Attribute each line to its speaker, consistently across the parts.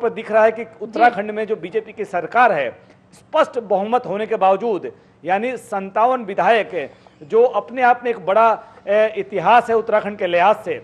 Speaker 1: पर दिख रहा है कि उत्तराखंड में जो बीजेपी की सरकार है, स्पष्ट बहुमत होने के बावजूद, यानी 57 विधायक, जो अपने आप में एक बड़ा इतिहास है उत्तराखंड के लिहाज से,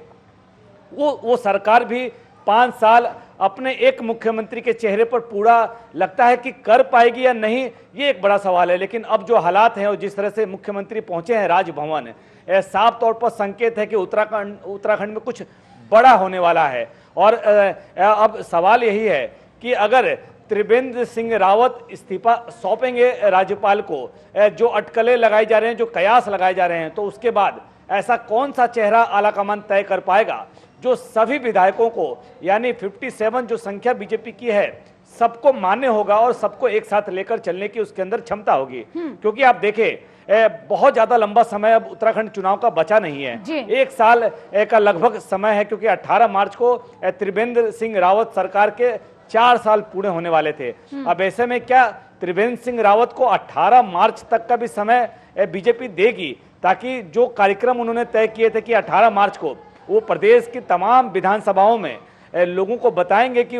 Speaker 1: वो सरकार भी 5 साल अपने एक मुख्यमंत्री के चेहरे पर पूरा लगता है कि कर पाएगी या नहीं, ये एक बड़ा सवाल है। लेकिन अब जो हालात हैं और जिस तरह से मुख्यमंत्री पहुंचे हैं राजभवन, साफ तौर पर संकेत है कि उत्तराखंड में कुछ बड़ा होने वाला है। और अब सवाल यही है कि अगर त्रिवेंद्र सिंह रावत इस्तीफा सौंपेंगे राज्यपाल को, जो अटकलें लगाई जा रहे हैं, जो कयास लगाए जा रहे हैं, तो उसके बाद ऐसा कौन सा चेहरा आलाकमान तय कर पाएगा जो सभी विधायकों को, यानी 57 जो संख्या बीजेपी की है, सबको मान्य होगा और सबको एक साथ लेकर चलने की उसके अंदर क्षमता होगी। क्योंकि आप देखें, बहुत ज्यादा लंबा समय अब उत्तराखंड चुनाव का बचा नहीं है, 1 साल का लगभग समय है, क्योंकि 18 मार्च को त्रिवेंद्र सिंह रावत सरकार के 4 साल पूरे होने वाले थे। अब ऐसे में क्या त्रिवेंद्र सिंह रावत को 18 मार्च तक का भी समय बीजेपी देगी, ताकि जो कार्यक्रम उन्होंने तय किए थे कि 18 मार्च को वो प्रदेश की तमाम विधानसभाओं में लोगों को बताएंगे कि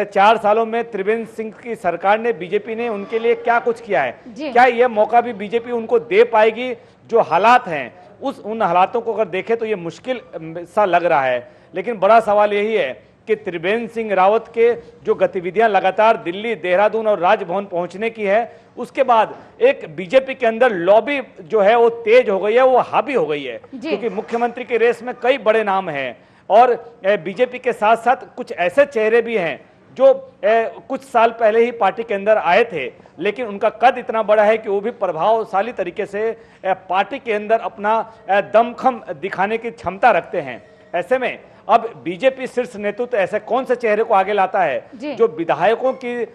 Speaker 1: 4 सालों में त्रिवेंद्र सिंह की सरकार ने, बीजेपी ने उनके लिए क्या कुछ किया है, क्या यह मौका भी बीजेपी उनको दे पाएगी? जो हालात हैं उन हालातों को अगर देखें तो ये मुश्किल सा लग रहा है। लेकिन बड़ा सवाल यही है कि त्रिवेंद्र सिंह रावत के जो गतिविधियां लगातार दिल्ली, देहरादून और राजभवन पहुंचने की है, उसके बाद एक बीजेपी के अंदर लॉबी जो है वो तेज हो गई है, वो हावी हो गई है, क्योंकि मुख्यमंत्री के रेस में कई बड़े नाम हैं और बीजेपी के साथ साथ कुछ ऐसे चेहरे भी हैं जो कुछ साल पहले ही पार्टी के अंदर आए थे, लेकिन उनका कद इतना बड़ा है कि वो भी प्रभावशाली तरीके से पार्टी के अंदर अपना दमखम दिखाने की क्षमता रखते हैं। ऐसे में अब बीजेपी शीर्ष नेतृत्व ऐसे कौन से चेहरे को आगे लाता है जो विधायकों की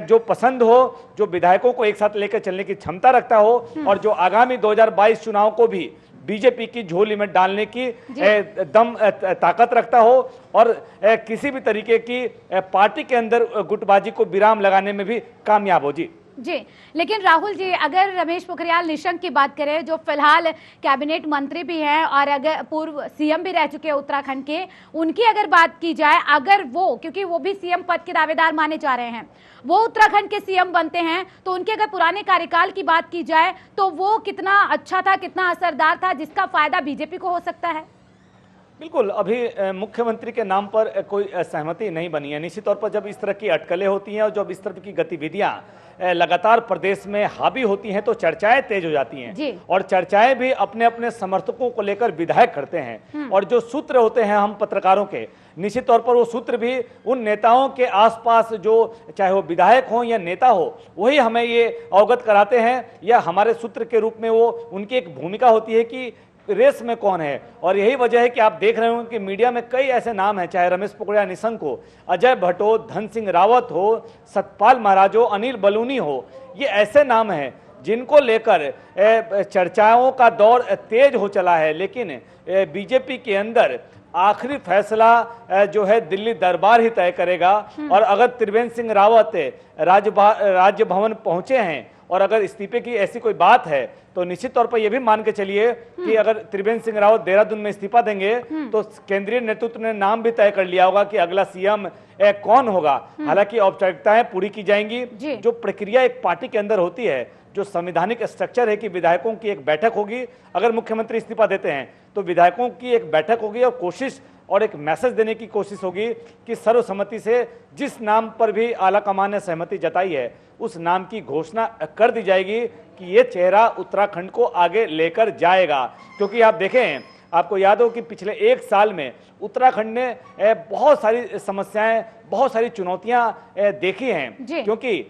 Speaker 1: जो पसंद हो, जो विधायकों को एक साथ लेकर चलने की क्षमता रखता हो और जो आगामी 2022 चुनाव को भी बीजेपी की झोली में डालने की ताकत रखता हो और किसी भी तरीके की पार्टी के अंदर गुटबाजी को विराम लगाने में भी कामयाब हो।
Speaker 2: जी, लेकिन राहुल जी, अगर रमेश पोखरियाल निशंक की बात करें, जो फिलहाल कैबिनेट मंत्री भी हैं और अगर पूर्व सीएम भी रह चुके हैं उत्तराखंड के, उनकी अगर बात की जाए, अगर वो, क्योंकि वो भी सीएम पद के दावेदार माने जा रहे हैं, वो उत्तराखंड के सीएम बनते हैं, तो उनके अगर पुराने कार्यकाल की बात की जाए तो वो कितना अच्छा था, कितना असरदार था, जिसका फायदा बीजेपी को हो सकता है?
Speaker 1: बिल्कुल, अभी मुख्यमंत्री के नाम पर कोई सहमति नहीं बनी है। निश्चित तौर पर जब इस तरह की अटकलें होती हैं और जब इस तरह की गतिविधियां लगातार प्रदेश में हावी होती हैं तो चर्चाएं तेज हो जाती हैं और चर्चाएं भी अपने अपने समर्थकों को लेकर विधायक करते हैं और जो सूत्र होते हैं हम पत्रकारों के, निश्चित तौर पर वो सूत्र भी उन नेताओं के आसपास, जो चाहे वो विधायक हो या नेता हो, वही हमें ये अवगत कराते हैं या हमारे सूत्र के रूप में वो उनकी एक भूमिका होती है कि रेस में कौन है। और यही वजह है कि आप देख रहे हो कि मीडिया में कई ऐसे नाम हैं, चाहे रमेश पोखरियाल निशंक हो, अजय भट्ट हो, धन सिंह रावत हो, सतपाल महाराज हो, अनिल बलूनी हो, ये ऐसे नाम हैं जिनको लेकर चर्चाओं का दौर तेज हो चला है। लेकिन बीजेपी के अंदर आखिरी फैसला जो है दिल्ली दरबार ही तय करेगा और अगर त्रिवेंद्र सिंह रावत राज्य भवन पहुंचे हैं और अगर इस्तीफे की ऐसी कोई बात है तो निश्चित तौर पर यह भी मान के चलिए कि अगर त्रिवेंद्र सिंह रावत देहरादून में इस्तीफा देंगे तो केंद्रीय नेतृत्व ने नाम भी तय कर लिया होगा कि अगला सीएम कौन होगा। हालांकि औपचारिकताएं पूरी की जाएंगी। जो प्रक्रिया एक पार्टी के अंदर होती है, जो संवैधानिक स्ट्रक्चर है कि विधायकों की एक बैठक होगी, अगर मुख्यमंत्री इस्तीफा देते हैं तो विधायकों की एक बैठक होगी और कोशिश और एक मैसेज देने की कोशिश होगी कि सर्वसम्मति से जिस नाम पर भी आला कमान ने सहमति जताई है उस नाम की घोषणा कर दी जाएगी कि ये चेहरा उत्तराखंड को आगे लेकर जाएगा। क्योंकि आप देखें, आपको याद हो कि पिछले 1 साल में उत्तराखंड ने बहुत सारी समस्याएं, बहुत सारी चुनौतियां देखी हैं, क्योंकि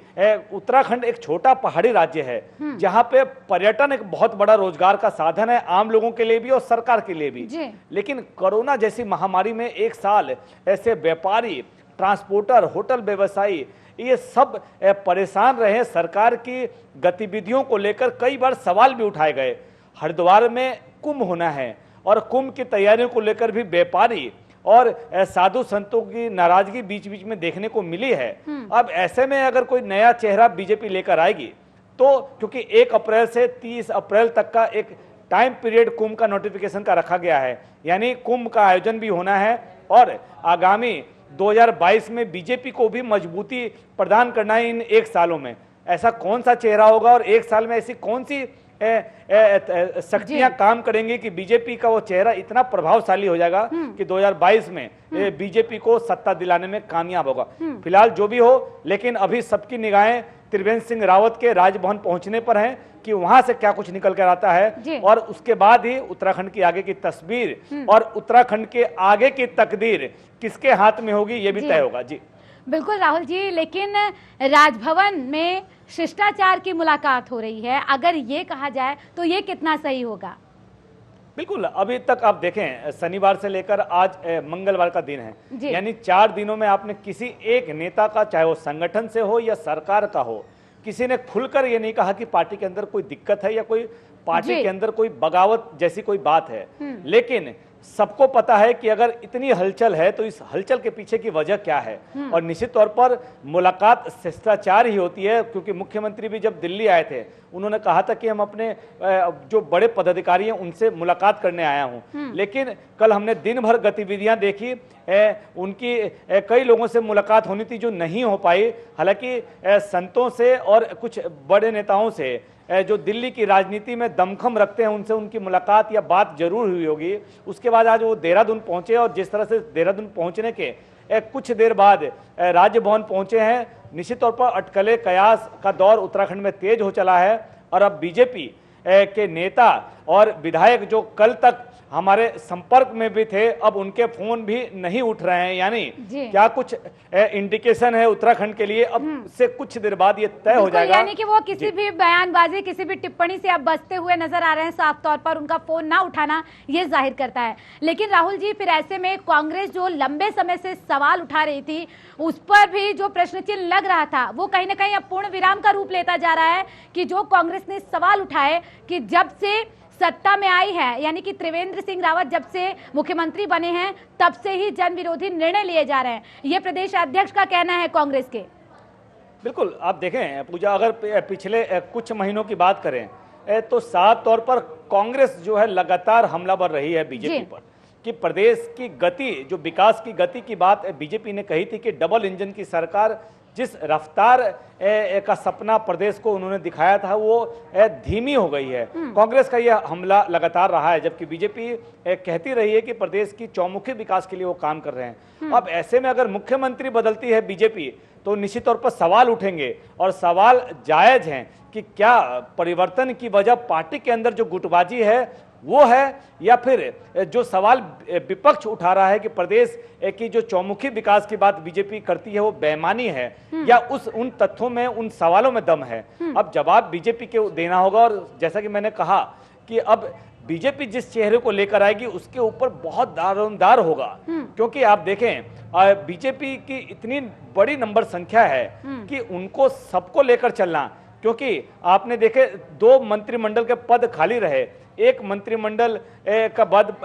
Speaker 1: उत्तराखंड एक छोटा पहाड़ी राज्य है जहां पे पर्यटन एक बहुत बड़ा रोजगार का साधन है, आम लोगों के लिए भी और सरकार के लिए भी। लेकिन कोरोना जैसी महामारी में 1 साल ऐसे व्यापारी, ट्रांसपोर्टर, होटल व्यवसायी, ये सब परेशान रहे। सरकार की गतिविधियों को लेकर कई बार सवाल भी उठाए गए। हरिद्वार में कुंभ होना है और कुंभ की तैयारियों को लेकर भी व्यापारी और साधु संतों की नाराजगी बीच बीच में देखने को मिली है। अब ऐसे में अगर कोई नया चेहरा बीजेपी लेकर आएगी तो, क्योंकि 1 अप्रैल से 30 अप्रैल तक का एक टाइम पीरियड कुंभ का नोटिफिकेशन का रखा गया है, यानी कुंभ का आयोजन भी होना है और आगामी 2022 में बीजेपी को भी मजबूती प्रदान करना है इन 1 सालों में। ऐसा कौन सा चेहरा होगा और 1 साल में ऐसी कौन सी शक्तियां काम करेंगी कि बीजेपी का वो चेहरा इतना प्रभावशाली हो जाएगा कि 2022 में बीजेपी को सत्ता दिलाने में कामयाब होगा। फिलहाल जो भी हो, लेकिन अभी सबकी निगाहें त्रिवेंद्र सिंह रावत के राजभवन पहुंचने पर हैं कि वहां से क्या कुछ निकल कर आता है और उसके बाद ही उत्तराखंड की आगे की तस्वीर और उत्तराखंड के आगे की तकदीर किसके हाथ में होगी ये भी तय होगा। जी
Speaker 2: बिल्कुल राहुल जी, लेकिन राजभवन में शिष्टाचार की मुलाकात हो रही है, अगर ये कहा जाए तो ये कितना सही होगा?
Speaker 1: बिल्कुल, अभी तक आप देखें शनिवार से लेकर आज मंगलवार का दिन है, यानी 4 दिनों में आपने किसी एक नेता का, चाहे वो संगठन से हो या सरकार का हो, किसी ने खुलकर ये नहीं कहा कि पार्टी के अंदर कोई दिक्कत है या कोई पार्टी के अंदर कोई बगावत जैसी कोई बात है। लेकिन सबको पता है कि अगर इतनी हलचल है तो इस हलचल के पीछे की वजह क्या है, और निश्चित तौर पर मुलाकात शिष्टाचार ही होती है, क्योंकि मुख्यमंत्री भी जब दिल्ली आए थे उन्होंने कहा था कि हम अपने जो बड़े पदाधिकारी हैं उनसे मुलाकात करने आया हूं। लेकिन कल हमने दिन भर गतिविधियां देखी, उनकी कई लोगों से मुलाकात होनी थी जो नहीं हो पाई। हालांकि संतों से और कुछ बड़े नेताओं से जो दिल्ली की राजनीति में दमखम रखते हैं उनसे उनकी मुलाकात या बात जरूर हुई होगी। उसके बाद आज वो देहरादून पहुंचे और जिस तरह से देहरादून पहुंचने के कुछ देर बाद राजभवन पहुंचे हैं, निश्चित तौर पर अटकले कयास का दौर उत्तराखंड में तेज हो चला है। और अब बीजेपी के नेता और विधायक जो कल तक हमारे संपर्क में भी थे, अब उनके फोन भी नहीं उठ रहे हैं, यानी क्या कुछ इंडिकेशन है उत्तराखंड के लिए अब से कुछ देर बाद ये तय हो जाएगा।
Speaker 2: यानी कि वो किसी भी बयानबाजी, किसी भी टिप्पणी से अब बचते हुए नजर आ रहे हैं। साफ तौर पर उनका फोन ना उठाना ये जाहिर करता है। लेकिन राहुल जी, फिर ऐसे में कांग्रेस जो लंबे समय से सवाल उठा रही थी, उस पर भी जो प्रश्न चिन्ह लग रहा था, वो कहीं ना कहीं अब पूर्ण विराम का रूप लेता जा रहा है कि जो कांग्रेस ने सवाल उठाए कि जब से सत्ता में आई है, यानी कि त्रिवेंद्र सिंह रावत जब से मुख्यमंत्री बने हैं तब से ही जन विरोधी निर्णय लिए जा रहे हैं, ये प्रदेश अध्यक्ष का कहना है कांग्रेस के।
Speaker 1: बिल्कुल, आप देखें पूजा, अगर पिछले कुछ महीनों की बात करें तो साफ तौर पर कांग्रेस जो है लगातार हमलावर रही है बीजेपी पर कि प्रदेश की गति, जो विकास की गति की बात बीजेपी ने कही थी कि डबल इंजन की सरकार, जिस रफ्तार का सपना प्रदेश को उन्होंने दिखाया था वो धीमी हो गई है। कांग्रेस का यह हमला लगातार रहा है, जबकि बीजेपी कहती रही है कि प्रदेश की चौमुखी विकास के लिए वो काम कर रहे हैं। अब ऐसे में अगर मुख्यमंत्री बदलती है बीजेपी तो निश्चित तौर पर सवाल उठेंगे, और सवाल जायज हैं कि क्या परिवर्तन की वजह पार्टी के अंदर जो गुटबाजी है वो है, या फिर जो सवाल विपक्ष उठा रहा है कि प्रदेश की जो चौमुखी विकास की बात बीजेपी करती है वो बेईमानी है, या उन तथ्यों में, उन सवालों में दम है। अब जवाब बीजेपी के देना होगा। और जैसा कि मैंने कहा कि अब बीजेपी जिस चेहरे को लेकर आएगी उसके ऊपर बहुत दारोमदार होगा, क्योंकि आप देखें बीजेपी की इतनी बड़ी नंबर संख्या है कि उनको सबको लेकर चलना, क्योंकि आपने देखे 2 मंत्रिमंडल के पद खाली रहे, एक मंत्रिमंडल का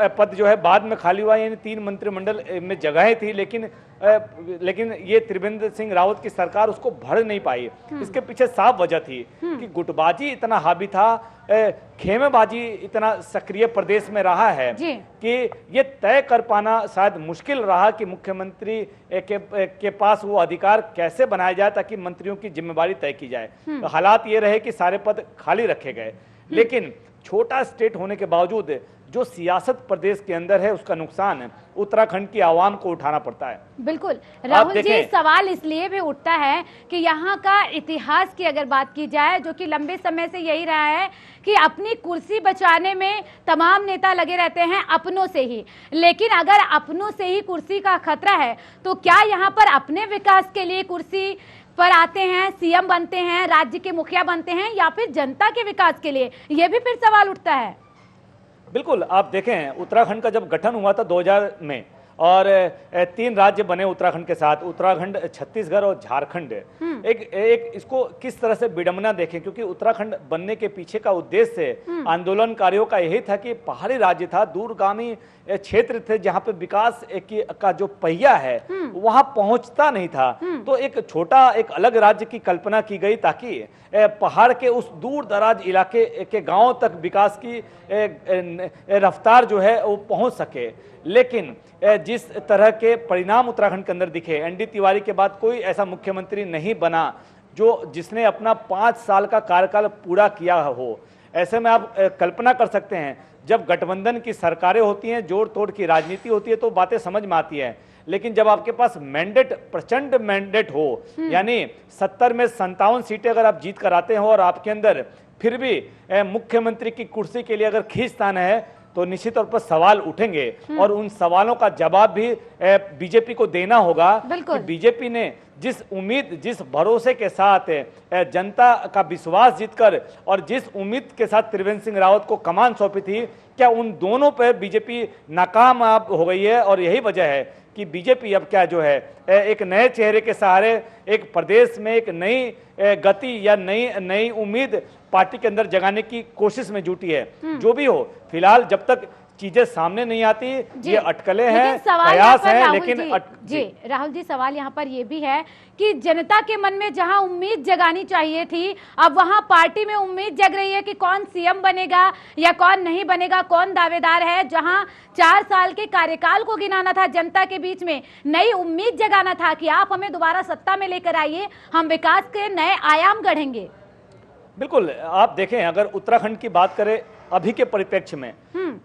Speaker 1: पद जो है बाद में खाली हुआ, यानी 3 मंत्रिमंडल में जगहें थी, लेकिन ये त्रिवेंद्र सिंह रावत की सरकार उसको भर नहीं पाई। इसके पीछे साफ वजह थी कि गुटबाजी इतना हावी था, खेमेबाजी इतना सक्रिय प्रदेश में रहा है कि ये तय कर पाना शायद मुश्किल रहा कि मुख्यमंत्री के पास वो अधिकार कैसे बनाया जाए ताकि मंत्रियों की जिम्मेवारी तय की जाए। तो हालात ये रहे कि सारे पद खाली रखे गए, लेकिन छोटा स्टेट होने के बावजूद जो सियासत प्रदेश के अंदर है उसका नुकसान उत्तराखंड की आवाम को उठाना पड़ता है।
Speaker 2: बिल्कुल राहुल जी, सवाल इसलिए भी उठता है कि यहाँ का इतिहास की अगर बात की जाए, जो कि लंबे समय से यही रहा है कि अपनी कुर्सी बचाने में तमाम नेता लगे रहते हैं अपनों से ही, लेकिन अगर अपनों से ही कुर्सी का खतरा है तो क्या यहाँ पर अपने विकास के लिए कुर्सी पर आते हैं, सीएम बनते हैं, राज्य के मुखिया बनते हैं, या फिर जनता के विकास के लिए, यह भी फिर सवाल उठता है।
Speaker 1: बिल्कुल, आप देखें उत्तराखंड का जब गठन हुआ था 2000 में, और 3 राज्य बने उत्तराखंड के साथ, उत्तराखंड, छत्तीसगढ़ और झारखंड। एक इसको किस तरह से विडंबना देखें, क्योंकि उत्तराखंड बनने के पीछे का उद्देश्य आंदोलनकारियों का यही था कि पहाड़ी राज्य था, दूरगामी क्षेत्र थे जहां पे विकास का जो पहिया है वहां पहुंचता नहीं था। तो एक छोटा एक अलग राज्य की कल्पना की गई ताकि पहाड़ के उस दूर दराज इलाके के गांवों तक विकास की रफ्तार जो है वो पहुंच सके। लेकिन जिस तरह के परिणाम उत्तराखंड के अंदर दिखे, एनडी तिवारी के बाद कोई ऐसा मुख्यमंत्री नहीं बना जिसने अपना 5 साल का कार्यकाल पूरा किया हो। ऐसे में आप कल्पना कर सकते हैं, जब गठबंधन की सरकारें होती हैं, जोड़ तोड़ की राजनीति होती है तो बातें समझ में आती है। लेकिन जब आपके पास मैंडेट, प्रचंड मैंडेट हो, यानी 70 में 57 सीटें अगर आप जीत कर आते हो और आपके अंदर फिर भी मुख्यमंत्री की कुर्सी के लिए अगर खींचतान है, तो निश्चित तौर पर सवाल उठेंगे और उन सवालों का जवाब भी बीजेपी को देना होगा कि बीजेपी ने जिस उम्मीद, जिस भरोसे के साथ जनता का विश्वास जीतकर और जिस उम्मीद के साथ त्रिवेंद्र सिंह रावत को कमान सौंपी थी, क्या उन दोनों पर बीजेपी नाकाम हो गई है। और यही वजह है कि बीजेपी अब क्या जो है एक नए चेहरे के सहारे एक प्रदेश में एक नई गति या नई उम्मीद पार्टी के अंदर जगाने की कोशिश में जुटी है। जो भी हो, फिलहाल जब तक चीजें सामने नहीं आती, ये अटकलें हैं, प्रयास हैं, लेकिन
Speaker 2: राहुल जी सवाल यहाँ पर ये भी है कि जनता के मन में जहां उम्मीद जगानी चाहिए थी, अब वहां पार्टी में उम्मीद जग रही है कि कौन सीएम बनेगा या कौन नहीं बनेगा, कौन दावेदार है। जहां 4 साल के कार्यकाल को गिनाना था, जनता के बीच में नई उम्मीद जगाना था कि आप हमें दोबारा सत्ता में लेकर आइए, हम विकास के नए आयाम गढ़ेंगे।
Speaker 1: बिल्कुल, आप देखें अगर उत्तराखंड की बात करें अभी के परिप्रेक्ष्य में,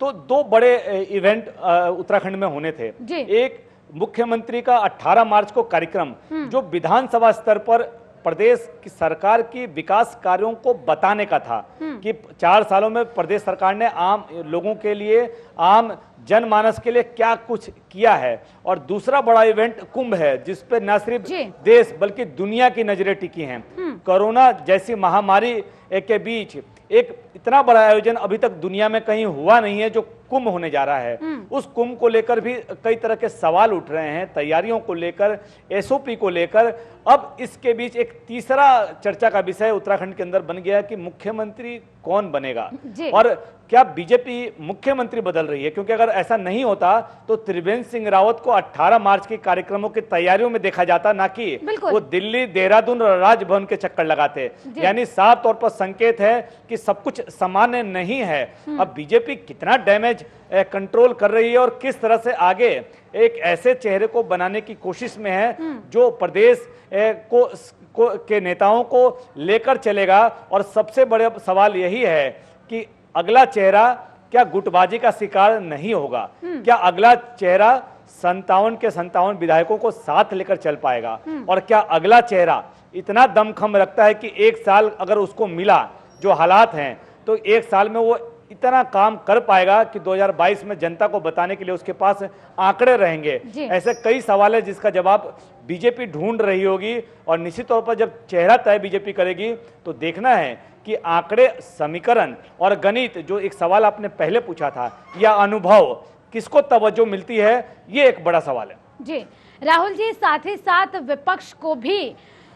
Speaker 1: तो 2 बड़े इवेंट उत्तराखंड में होने थे। एक मुख्यमंत्री का 18 मार्च को कार्यक्रम, जो विधानसभा स्तर पर प्रदेश की सरकार की विकास कार्यों को बताने का था कि 4 सालों में प्रदेश सरकार ने आम लोगों के लिए, आम जनमानस के लिए क्या कुछ किया है। और दूसरा बड़ा इवेंट कुंभ है, जिस पे न सिर्फ देश बल्कि दुनिया की नजरें टिकी हैं। कोरोना जैसी महामारी के बीच एक इतना बड़ा आयोजन अभी तक दुनिया में कहीं हुआ नहीं है, जो कुंभ होने जा रहा है। उस कुंभ को लेकर भी कई तरह के सवाल उठ रहे हैं, तैयारियों को लेकर, एसओपी को लेकर। अब इसके बीच एक तीसरा चर्चा का विषय उत्तराखंड के अंदर बन गया कि मुख्यमंत्री कौन बनेगा और क्या बीजेपी मुख्यमंत्री बदल रही है। क्योंकि अगर ऐसा नहीं होता तो त्रिवेंद्र सिंह रावत को 18 मार्च के कार्यक्रमों की तैयारियों में देखा जाता, ना कि वो दिल्ली, देहरादून और राजभवन के चक्कर लगाते। यानी साफ तौर पर संकेत है कि सब कुछ सामान्य नहीं है। अब बीजेपी कितना डैमेज कंट्रोल कर रही है और किस तरह से आगे एक ऐसे चेहरे को बनाने की कोशिश में है जो प्रदेश के नेताओं को लेकर चलेगा। और सबसे बड़ा सवाल यही है कि अगला चेहरा क्या गुटबाजी का शिकार नहीं होगा, क्या अगला चेहरा 57 के 57 विधायकों को साथ लेकर चल पाएगा, और क्या अगला चेहरा इतना दमखम रखता है कि 1 साल अगर उसको मिला, जो हालात हैं, तो 1 साल में वो इतना काम कर पाएगा कि 2022 में जनता को बताने के लिए उसके पास आंकड़े रहेंगे। ऐसे कई सवाल है जिसका जवाब बीजेपी ढूंढ रही होगी। और निश्चित तौर पर जब चेहरा तय बीजेपी करेगी तो देखना है कि आंकड़े, समीकरण और गणित, जो एक सवाल आपने पहले पूछा था, या अनुभव, किसको तवज्जो मिलती है, ये एक बड़ा सवाल है।
Speaker 2: जी राहुल जी, साथ ही साथ विपक्ष को भी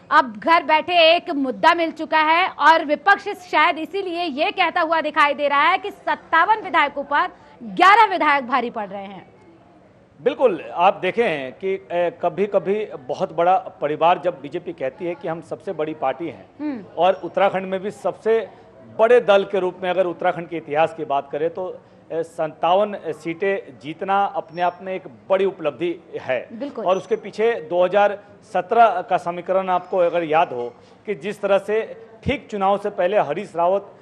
Speaker 2: अब घर बैठे एक मुद्दा मिल चुका है और विपक्ष शायद इसीलिए ये कहता हुआ दिखाई दे रहा है कि 57 विधायकों पर 11 विधायक भारी पड़ रहे हैं।
Speaker 1: बिल्कुल, आप देखें कि कभी कभी बहुत बड़ा परिवार, जब बीजेपी कहती है कि हम सबसे बड़ी पार्टी हैं और उत्तराखंड में भी सबसे बड़े दल के रूप में अगर उत्तराखंड के इतिहास की बात करें तो 57 सीटें जीतना अपने आप में एक बड़ी उपलब्धि है। और उसके पीछे 2017 का समीकरण आपको अगर याद हो कि जिस तरह से ठीक चुनाव से पहले हरीश रावत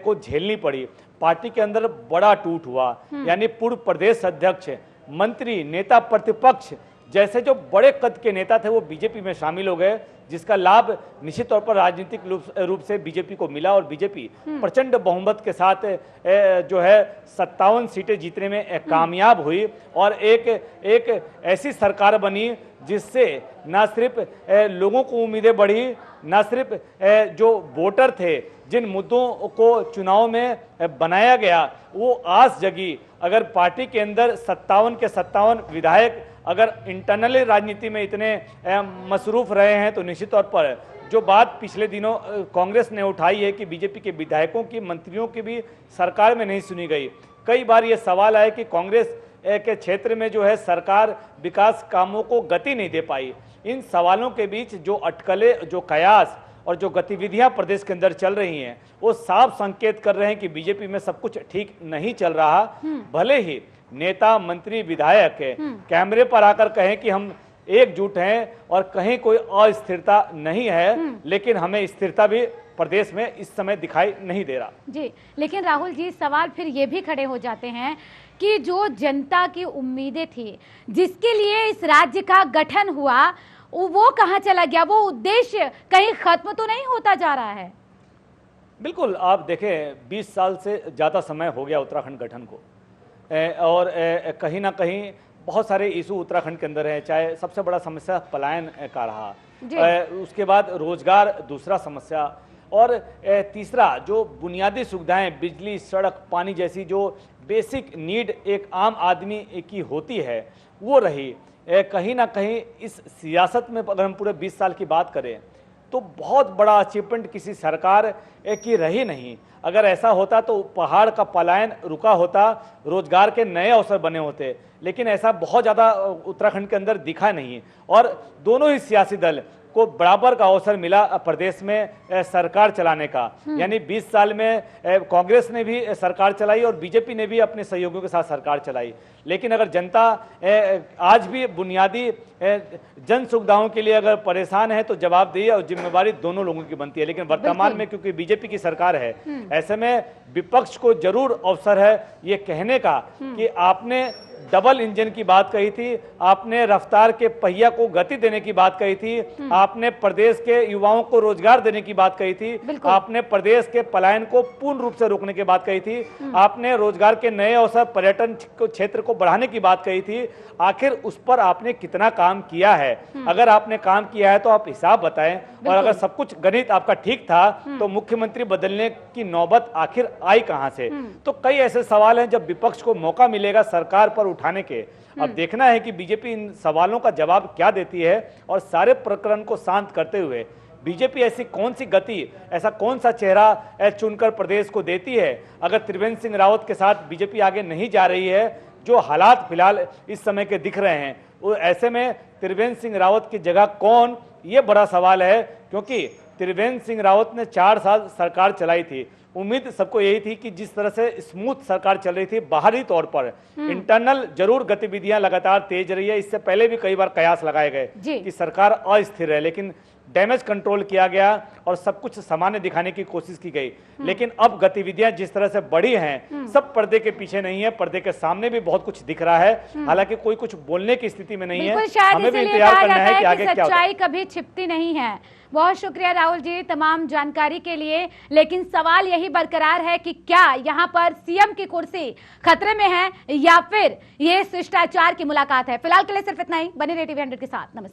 Speaker 1: को झेलनी पड़ी, पार्टी के अंदर बड़ा टूट हुआ। यानी पूर्व प्रदेश अध्यक्ष, मंत्री, नेता प्रतिपक्ष जैसे जो बड़े कद के नेता थे वो बीजेपी में शामिल हो गए, जिसका लाभ निश्चित तौर पर राजनीतिक रूप से बीजेपी को मिला। और बीजेपी प्रचंड बहुमत के साथ जो है 57 सीटें जीतने में कामयाब हुई और एक ऐसी सरकार बनी जिससे न सिर्फ लोगों को उम्मीदें बढ़ी, न सिर्फ जो वोटर थे, जिन मुद्दों को चुनाव में बनाया गया, वो आस जगी। अगर पार्टी के अंदर 57 के 57 विधायक अगर इंटरनली राजनीति में इतने मसरूफ रहे हैं तो निश्चित तौर पर जो बात पिछले दिनों कांग्रेस ने उठाई है कि बीजेपी के विधायकों की, मंत्रियों की भी सरकार में नहीं सुनी गई। कई बार ये सवाल आया कि कांग्रेस के क्षेत्र में जो है सरकार विकास कामों को गति नहीं दे पाई। इन सवालों के बीच जो अटकलें, जो कयास और जो गतिविधियां प्रदेश के अंदर चल रही हैं वो साफ संकेत कर रहे हैं कि बीजेपी में सब कुछ ठीक नहीं चल रहा। भले ही नेता, मंत्री, विधायक कैमरे पर आकर कहें कि हम एकजुट हैं और कहीं कोई अस्थिरता नहीं है, लेकिन हमें स्थिरता भी प्रदेश में इस समय दिखाई नहीं दे रहा।
Speaker 2: जी, लेकिन राहुल जी सवाल फिर ये भी खड़े हो जाते हैं कि जो जनता की उम्मीदें थी, जिसके लिए इस राज्य का गठन हुआ, वो कहां चला गया? वो उद्देश्य कहीं खत्म तो नहीं होता जा रहा है?
Speaker 1: बिल्कुल, आप देखें 20 साल से ज़्यादा समय हो गया उत्तराखंड गठन को, और कहीं ना कहीं बहुत सारे इशू उत्तराखंड के अंदर है। चाहे सबसे बड़ा समस्या पलायन का रहा, उसके बाद रोजगार दूसरा समस्या, और तीसरा जो बुनियादी सुविधाएं, बिजली, सड़क, पानी जैसी जो बेसिक नीड एक आम आदमी की होती है वो रही। कहीं ना कहीं इस सियासत में अगर हम पूरे 20 साल की बात करें तो बहुत बड़ा अचीवमेंट किसी सरकार की रही नहीं। अगर ऐसा होता तो पहाड़ का पलायन रुका होता, रोजगार के नए अवसर बने होते, लेकिन ऐसा बहुत ज़्यादा उत्तराखंड के अंदर दिखा नहीं। और दोनों ही सियासी दल को बराबर का अवसर मिला प्रदेश में सरकार चलाने का। यानी 20 साल में कांग्रेस ने भी सरकार चलाई और बीजेपी ने भी अपने सहयोगियों के साथ सरकार चलाई। लेकिन अगर जनता आज भी बुनियादी जन सुविधाओं के लिए अगर परेशान है तो जवाबदेही और जिम्मेवारी दोनों लोगों की बनती है। लेकिन वर्तमान में क्योंकि बीजेपी की सरकार है, ऐसे में विपक्ष को जरूर अवसर है ये कहने का कि आपने डबल इंजन की बात कही थी, आपने रफ्तार के पहिया को गति देने की बात कही थी, आपने प्रदेश के युवाओं को रोजगार देने की बात कही थी, आपने प्रदेश के पलायन को पूर्ण रूप से रोकने की बात कही थी, आपने रोजगार के नए अवसर, पर्यटन क्षेत्र को बढ़ाने की बात कही थी। आखिर उस पर आपने कितना काम किया है? अगर आपने काम किया है तो आप हिसाब बताएं, और अगर सब कुछ गणित आपका ठीक था तो मुख्यमंत्री बदलने की नौबत आखिर आई कहां से? तो कई ऐसे सवाल हैं जब विपक्ष को मौका मिलेगा सरकार पर उठाने के। अब देखना है कि बीजेपी इन सवालों का जवाब क्या देती है, और सारे प्रकरण को शांत करते हुए बीजेपी ऐसी कौन सी गति, ऐसा कौन सा चेहरा चुनकर प्रदेश को देती है। अगर त्रिवेंद्र सिंह रावत के साथ बीजेपी आगे नहीं जा रही है, जो हालात फिलहाल इस समय के दिख रहे हैं, वो ऐसे में त्रिवेंद्र सिंह रावत की जगह कौन, ये बड़ा सवाल है। क्योंकि त्रिवेंद्र सिंह रावत ने 4 साल सरकार चलाई थी। उम्मीद सबको यही थी कि जिस तरह से स्मूथ सरकार चल रही थी, बाहरी तौर पर इंटरनल जरूर गतिविधियां लगातार तेज रही है। इससे पहले भी कई बार कयास लगाए गए कि सरकार अस्थिर है, लेकिन डैमेज कंट्रोल किया गया और सब कुछ सामान्य दिखाने की कोशिश की गई। लेकिन अब गतिविधियां जिस तरह से बढ़ी हैं, सब पर्दे के पीछे नहीं है, पर्दे के सामने भी बहुत कुछ दिख रहा है। हालांकि कोई कुछ बोलने की स्थिति में नहीं है। हमें भी इंतजार करना है कि आगे क्या होगा।
Speaker 2: सच्चाई कभी छिपती नहीं है। बहुत शुक्रिया राहुल जी तमाम जानकारी के लिए। लेकिन सवाल यही बरकरार है कि क्या यहाँ पर सीएम की कुर्सी खतरे में है या फिर ये शिष्टाचार की मुलाकात है। फिलहाल के लिए सिर्फ इतना ही। बने रहिए TV 100 के साथ। नमस्कार।